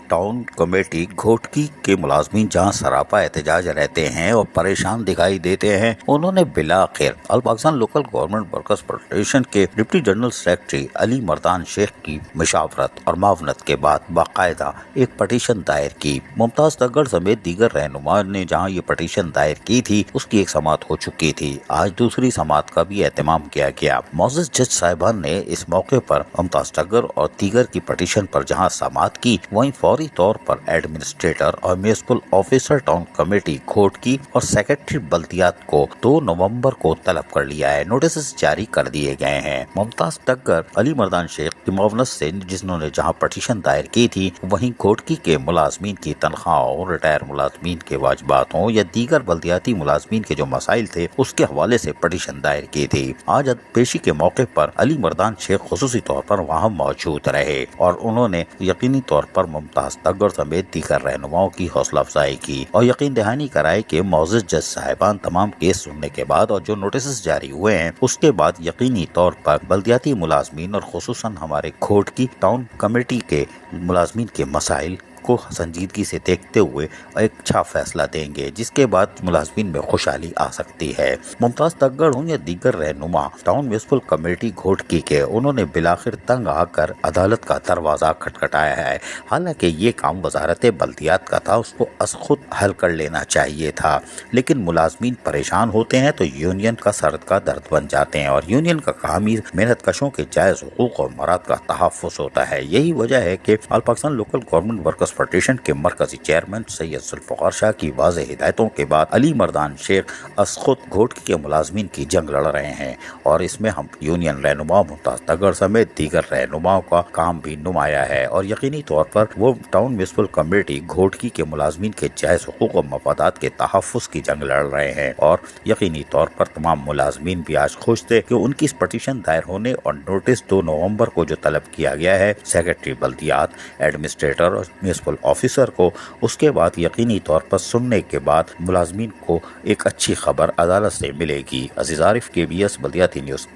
Town committee Ghotki کے ملازمین جہاں سراپا احتجاج رہتے ہیں اور پریشان دکھائی دیتے ہیں، انہوں نے بالآخر all Pakistan local government workers federation کے deputy general secretary Ali Mardan Sheikh کی مشاورت اور معاونت کے بعد باقاعدہ ایک پٹیشن دائر کی۔ ممتاز تگڑ سمیت دیگر رہنما نے جہاں یہ پٹیشن دائر کی تھی اس کی ایک سماعت ہو چکی تھی، آج دوسری سماعت کا بھی اہتمام کیا گیا۔ معزز جج صاحبان نے اس موقع پر ممتاز تگڑ اور دیگر کی پٹیشن پر جہاں سماعت کی، وہیں فوری طور پر ایڈمنسٹریٹر اور municipal officer town committee Ghotki اور سیکرٹری بلدیات کو 2 نومبر کو طلب کر لیا ہے۔ نوٹسز جاری کر دیے گئے ہیں۔ ممتاز تگڑ علی مردان شیخ کی معاونت سے جنہوں نے جہاں پٹیشن دائر کی تھی، وہیں گھوٹکی کے ملازمین کی تنخواہوں، ریٹائر ملازمین کے واجباتوں یا دیگر بلدیاتی ملازمین کے جو مسائل تھے اس کے حوالے سے پٹیشن دائر کی تھی۔ آج پیشی کے موقع پر علی مردان شیخ خصوصی طور پر وہاں موجود رہے اور انہوں نے یقینی طور پر ممتاز تگڑ سمیت دیگر رہنماؤں کی حوصلہ افزائی کی اور یقین دہانی کرائی کہ معزز جج صاحبان تمام کیس سننے کے بعد اور جو نوٹسز جاری ہوئے ہیں اس کے بعد یقینی طور پر بلدیاتی ملازمین اور خصوصاً ہمارے گھوٹکی ٹاؤن کمیٹی کے ملازمین کے مسائل کو سنجیدگی سے دیکھتے ہوئے ایک اچھا فیصلہ دیں گے، جس کے بعد ملازمین میں خوشحالی آ سکتی ہے۔ ممتاز تگڑ ہوں یا دیگر رہنما ٹاؤن میونسپل کمیٹی گھوٹکی کے، انہوں نے بالآخر تنگ آ کر عدالت کا دروازہ کھٹکھٹایا ہے۔ حالانکہ یہ کام وزارت بلدیات کا تھا، اس کو از خود حل کر لینا چاہیے تھا، لیکن ملازمین پریشان ہوتے ہیں تو یونین کا سرد کا درد بن جاتے ہیں اور یونین کا کام ہی محنت کشوں کے جائز حقوق اور مراد کا تحفظ ہوتا ہے۔ یہی وجہ ہے کہ all Pakistan local government workers federation کے مرکزی چیئرمین سید ذوالفقار شاہ کی واضح ہدایتوں کے بعد علی مردان شیخ از خود گھوٹکی کے ملازمین کی جنگ لڑ رہے ہیں اور اس میں ہم یونین رہنما ممتاز تگڑ سمیت دیگر رہنماؤں کا کام بھی نمایاں ہے اور یقینی طور پر وہ ٹاؤن میونسپل کمیٹی گھوٹکی کے ملازمین کے جائز حقوق و مفادات کے تحفظ کی جنگ لڑ رہے ہیں اور یقینی طور پر تمام ملازمین بھی آج خوش تھے کہ ان کی اس پٹیشن دائر ہونے اور نوٹس 2 نومبر کو جو طلب کیا گیا ہے سیکرٹری بلدیات، ایڈمنسٹریٹر اور میونسپل آفیسر کو، اس کے بعد یقینی طور پر سننے کے بعد ملازمین کو ایک اچھی خبر عدالت سے ملے گی۔ عزیز عارف، KBS بلدیاتی نیوز۔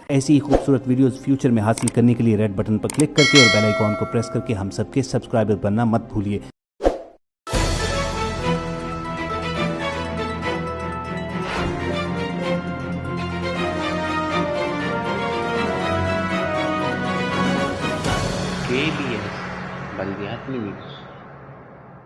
ایسی ہی خوبصورت ویڈیوز فیوچر میں حاصل کرنے کے لیے ریڈ بٹن پر کلک کر کے اور بیل آئیکن کو پریس کر کے ہم سب کے سبسکرائبر بننا مت بھولیے۔ KBS بلدیاتی نیوز۔